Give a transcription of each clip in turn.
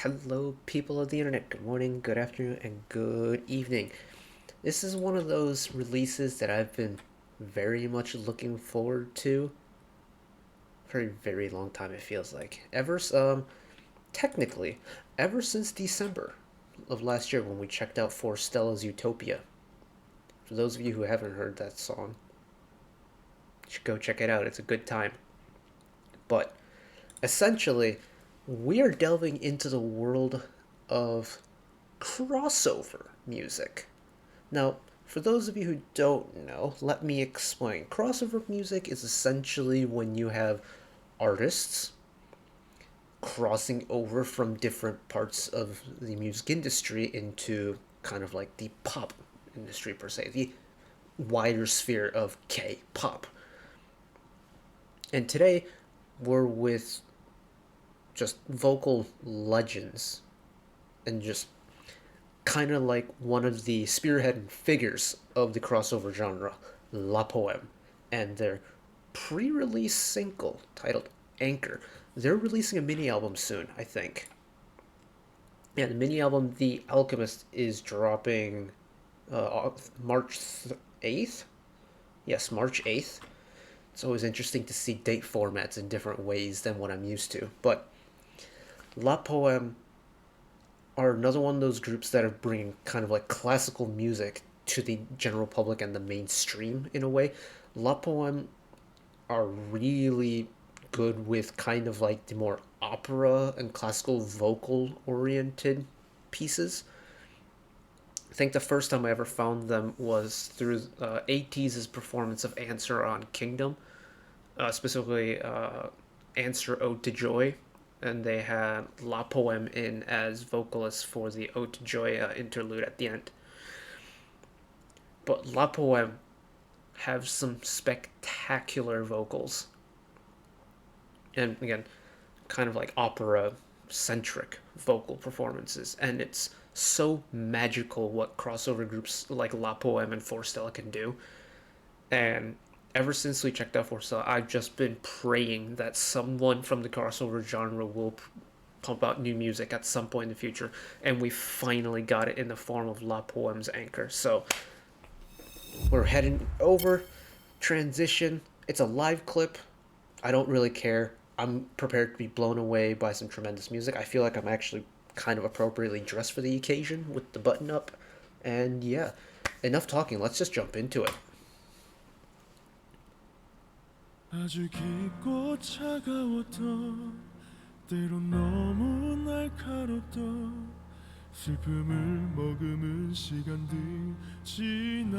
Hello, people of the internet. Good morning, good afternoon, and good evening. This is one of those releases that I've been very much looking forward to for a very long time, it feels like. Technically, ever since December of last year when we checked out Forstella's Utopia. For those of you who haven't heard that song, you should go check it out. It's a good time. But essentially, we are delving into the world of crossover music. Now, for those of you who don't know, let me explain. Crossover music is essentially when you have artists crossing over from different parts of the music industry into kind of like the pop industry per se, the wider sphere of K-pop. And today, we're with just vocal legends and just kind of like one of the spearhead figures of the crossover genre, La Poeme, and their pre-release single titled Anchor. They're releasing a mini album soon, I think. Yeah, the mini album The Alchemist is dropping March 8th? Yes, March 8th. It's always interesting to see date formats in different ways than what I'm used to. But La Poeme are another one of those groups that are bringing kind of like classical music to the general public and the mainstream in a way. La Poeme are really good with kind of like the more opera and classical vocal oriented pieces. I think the first time I ever found them was through ATEEZ's performance of Answer on Kingdom, specifically Answer Ode to Joy, and they had La Poeme in as vocalist for the Ode to Joy interlude at the end. But La Poeme have some spectacular vocals. And again, kind of like opera-centric vocal performances. And it's so magical what crossover groups like La Poeme and Forstella can do. And ever since we checked out Forstella, I've just been praying that someone from the crossover genre will pump out new music at some point in the future. And we finally got it in the form of La Poeme's Anchor. So we're heading over, transition. It's a live clip. I don't really care. I'm prepared to be blown away by some tremendous music. I feel like I'm actually kind of appropriately dressed for the occasion with the button up. And yeah, enough talking. Let's just jump into it. 아주 깊고 차가웠던 때론 너무 날카롭던 슬픔을 머금은 시간들 지나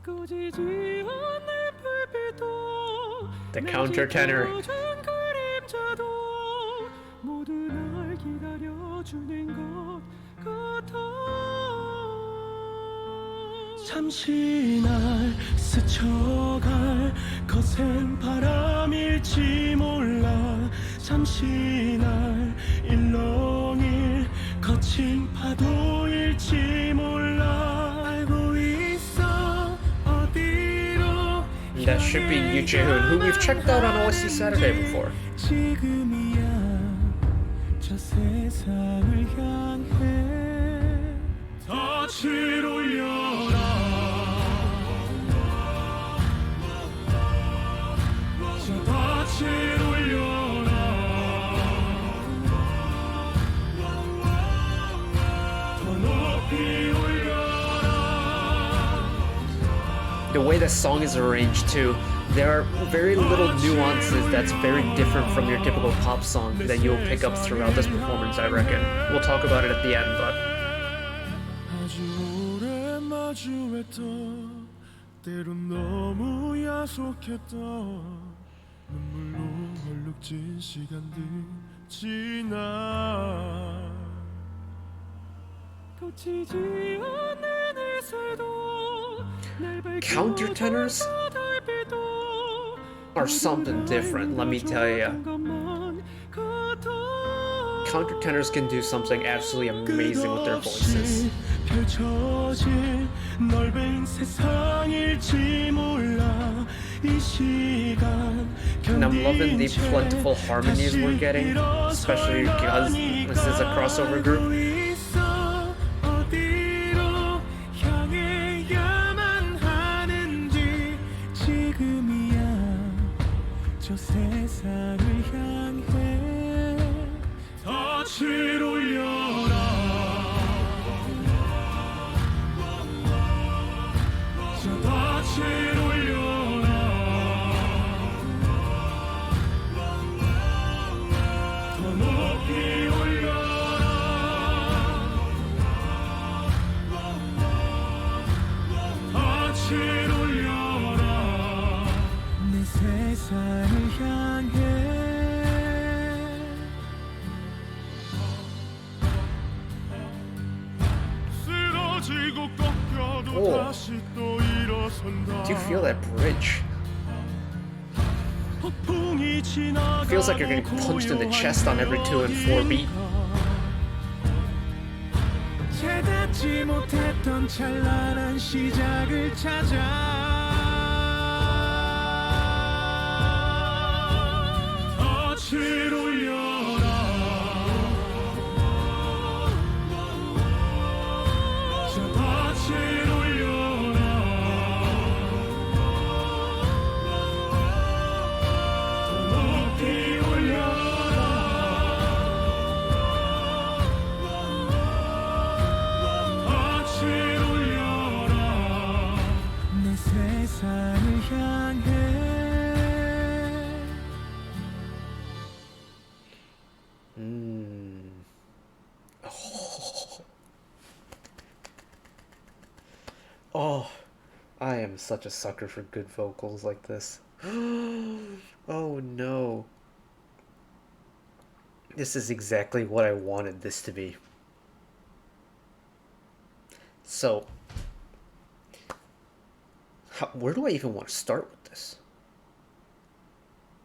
꺼지지 않는 불빛도 The countertenor 모두 날 기다려주는 것 같아 잠시 날 스쳐갈 거센 바람일지 몰라 잠시 날 일렁일 거친 파도일지 몰라 알고 있어 어디로 That should be Yoo Jae-hoon, who we've checked out on OSC Saturday before. 지금이야 저 세상을 향해 덫을 올려라 The way the song is arranged too, there are very little nuances that's very different from your typical pop song that you'll pick up throughout this performance, I reckon. We'll talk about it at the end, but 때론 너무 야속했던 눈물로 얼룩진 시간들 지나 거치지 않는 일세도 Countertenors are something different, let me tell you. Countertenors can do something absolutely amazing with their voices. 펼쳐질 넓은 세상일지 몰라 And I'm loving the plentiful harmonies we're getting, especially because this is a crossover group. Oh, do you feel that bridge? Feels like you're getting punched in the chest on every 2 and 4 beat. Oh, I am such a sucker for good vocals like this. Oh no. This is exactly what I wanted this to be. So, where do I even want to start with this?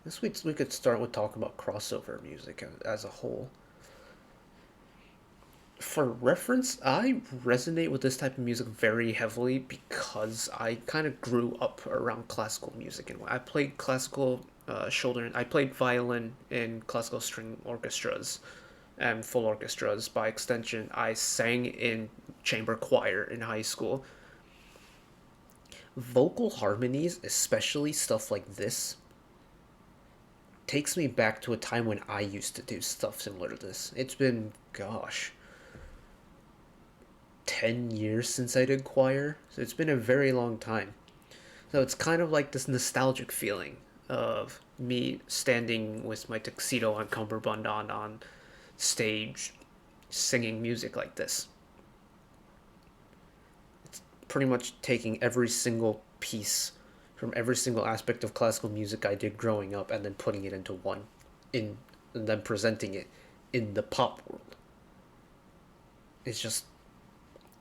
This week we could start with talking about crossover music as a whole. For reference, I resonate with this type of music very heavily because I kind of grew up around classical music, and I played classical shoulder. I played violin in classical string orchestras and full orchestras. By extension, I sang in chamber choir in high school. Vocal harmonies, especially stuff like this, takes me back to a time when I used to do stuff similar to this. It's been, gosh, 10 years since I did choir, so it's been a very long time. So it's kind of like this nostalgic feeling of me standing with my tuxedo on cummerbund on stage singing music like this. It's pretty much taking every single piece from every single aspect of classical music I did growing up and then putting it into one in and then presenting it in the pop world. It's just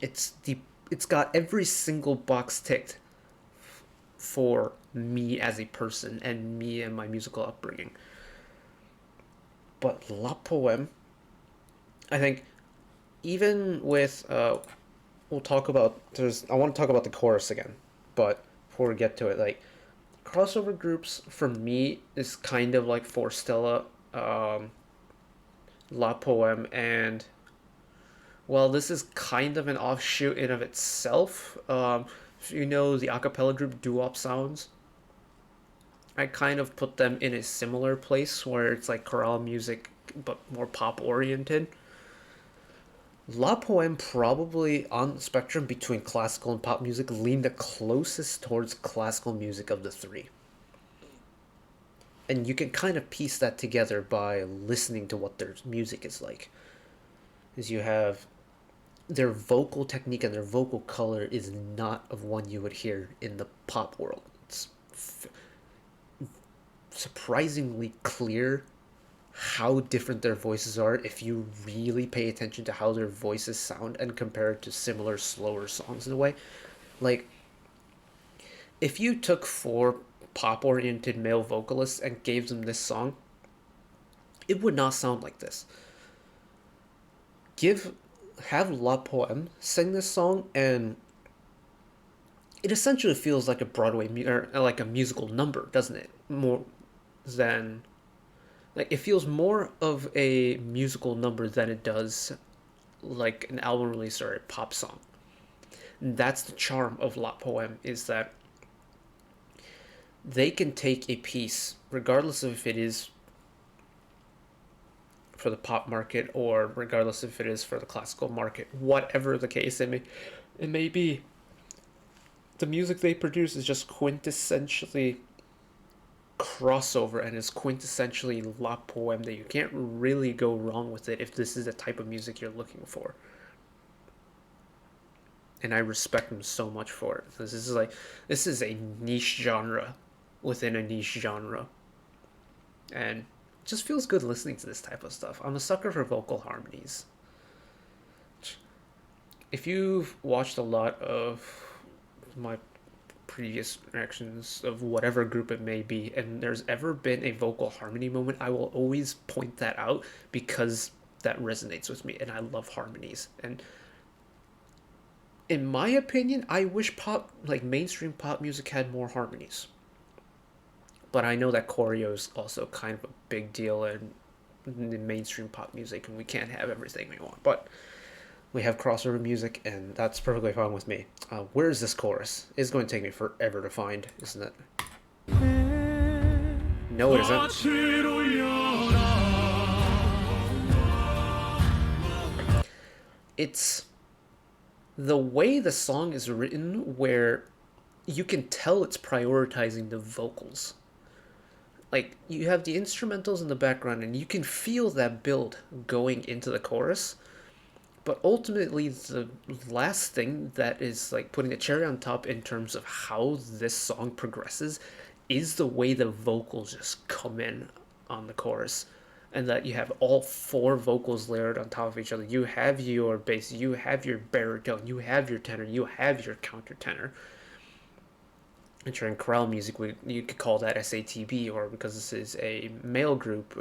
it's got every single box ticked for me as a person and me and my musical upbringing. But La Poeme, I think, even with we'll talk about there's I want to talk about the chorus again, but before we get to it, like crossover groups for me is kind of like For Stella, La Poeme, and well, this is kind of an offshoot in of itself. If you know the acapella group Doo-Wop Sounds, I kind of put them in a similar place where it's like chorale music but more pop oriented. La Poeme probably on the spectrum between classical and pop music leaned the closest towards classical music of the three. And you can kind of piece that together by listening to what their music is like. Is you have their vocal technique and their vocal color is not of one you would hear in the pop world. It's surprisingly clear how different their voices are if you really pay attention to how their voices sound and compare it to similar slower songs in a way. Like, if you took four pop oriented male vocalists and gave them this song, it would not sound like this. Have La Poeme sing this song and it essentially feels like a or like a musical number, doesn't it? More than like it feels more of a musical number than it does like an album release or a pop song. And that's the charm of La Poeme, is that they can take a piece, regardless of if it is for the pop market or regardless if it is for the classical market, whatever the case it may be. The music they produce is just quintessentially crossover and is quintessentially La Poeme, that you can't really go wrong with it if this is the type of music you're looking for. And I respect them so much for it. This is a niche genre within a niche genre. And it just feels good listening to this type of stuff. I'm a sucker for vocal harmonies. If you've watched a lot of my previous reactions of whatever group it may be, and there's ever been a vocal harmony moment, I will always point that out because that resonates with me and I love harmonies. And in my opinion, I wish like mainstream pop music had more harmonies. But I know that choreo is also kind of a big deal in mainstream pop music, and we can't have everything we want. But we have crossover music, and that's perfectly fine with me. Where is this chorus? It's going to take me forever to find, isn't it? No, it isn't. It's the way the song is written, where you can tell it's prioritizing the vocals. Like, you have the instrumentals in the background, and you can feel that build going into the chorus. But ultimately, the last thing that is like putting the cherry on top in terms of how this song progresses is the way the vocals just come in on the chorus. And that you have all four vocals layered on top of each other. You have your bass, you have your baritone, you have your tenor, you have your countertenor. And during chorale music, you could call that SATB, or because this is a male group,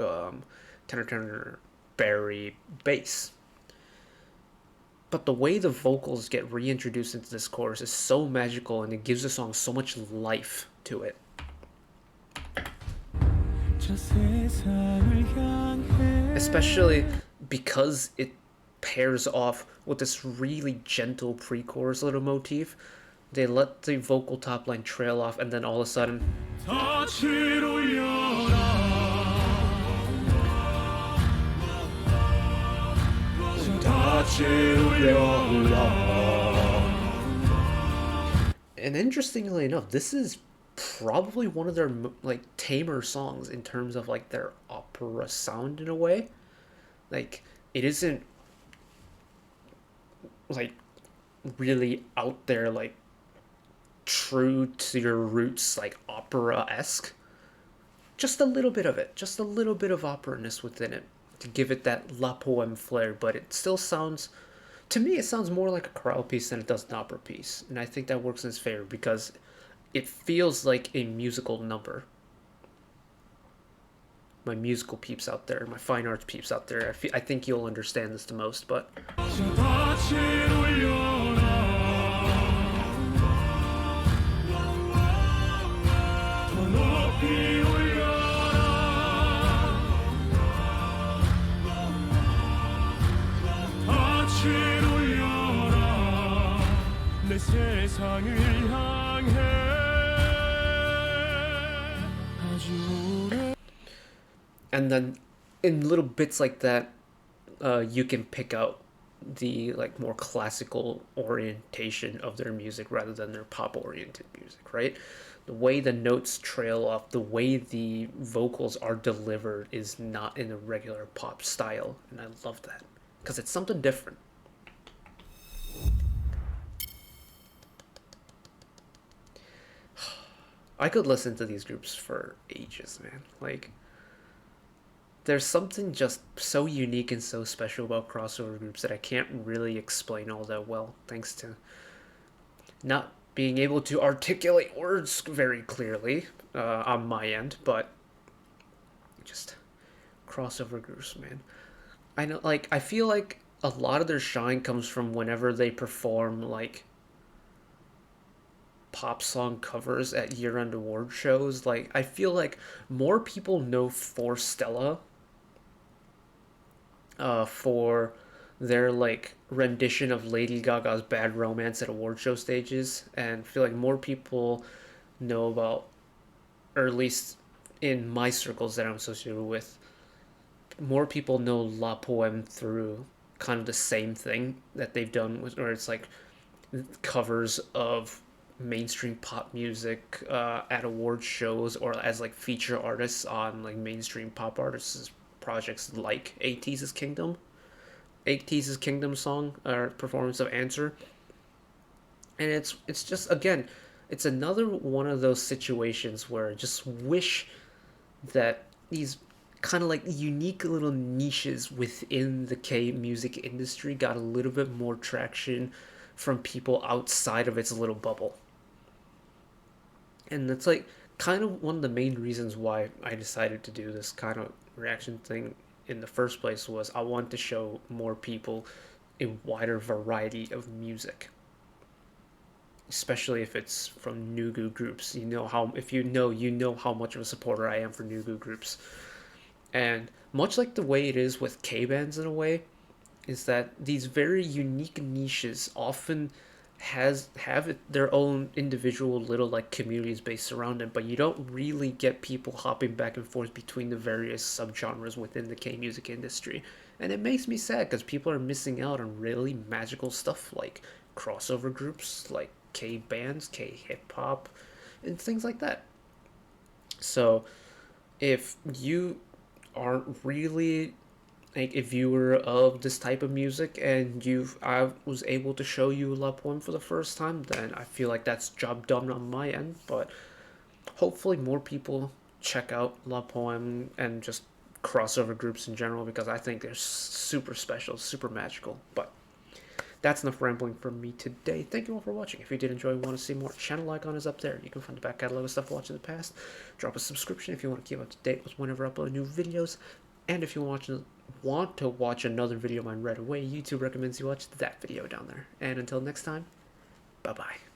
tenor, tenor, bari, bass. But the way the vocals get reintroduced into this chorus is so magical, and it gives the song so much life to it. Especially because it pairs off with this really gentle pre-chorus little motif. They let the vocal top line trail off, and then all of a sudden, and interestingly enough, this is probably one of their like tamer songs in terms of like their opera sound in a way. Like, it isn't like really out there, like true to your roots, like opera-esque. Just a little bit of it, just a little bit of opera-ness within it to give it that La Poeme flair, but it still sounds, to me, it sounds more like a chorale piece than it does an opera piece. And I think that works in its favor because it feels like a musical number. My musical peeps out there, my fine arts peeps out there, I think you'll understand this the most, but and then in little bits like that, you can pick out the like more classical orientation of their music rather than their pop oriented music, right? The way the notes trail off, the way the vocals are delivered is not in a regular pop style, and I love that because it's something different. I could listen to these groups for ages, man. Like, there's something just so unique and so special about crossover groups that I can't really explain all that well, thanks to not being able to articulate words very clearly on my end, but just crossover groups, man. I know, like, I feel like a lot of their shine comes from whenever they perform like pop song covers at year-end award shows. Like, I feel like more people know For Stella for their like rendition of Lady Gaga's Bad Romance at award show stages, and I feel like more people know about, or at least in my circles that I'm associated with, more people know La Poeme through kind of the same thing that they've done with, or it's like covers of mainstream pop music at award shows, or as like feature artists on like mainstream pop artists projects like ATEEZ's Kingdom song or performance of Answer. And it's just, again, it's another one of those situations where I just wish that these kind of like unique little niches within the K music industry got a little bit more traction from people outside of its little bubble. And that's like kind of one of the main reasons why I decided to do this kind of reaction thing in the first place, was I want to show more people a wider variety of music, especially if it's from Nugu groups. You know how, if you know how much of a supporter I am for Nugu groups. And much like the way it is with K bands in a way, is that these very unique niches often have their own individual little like communities based around it, but you don't really get people hopping back and forth between the various subgenres within the K music industry. And it makes me sad because people are missing out on really magical stuff like crossover groups, like K bands, K hip hop, and things like that. So if you aren't really like a viewer of this type of music, and I was able to show you La Poeme for the first time, then I feel like that's job done on my end. But hopefully more people check out La Poeme and just crossover groups in general, because I think they're super special, super magical. But that's enough rambling from me today. Thank you all for watching. If you did enjoy and want to see more, channel icon is up there. You can find the back catalog of stuff watched in the past. Drop a subscription if you want to keep up to date with whenever I upload new videos. And if you want to watch another video of mine right away, YouTube recommends you watch that video down there. And until next time, bye-bye.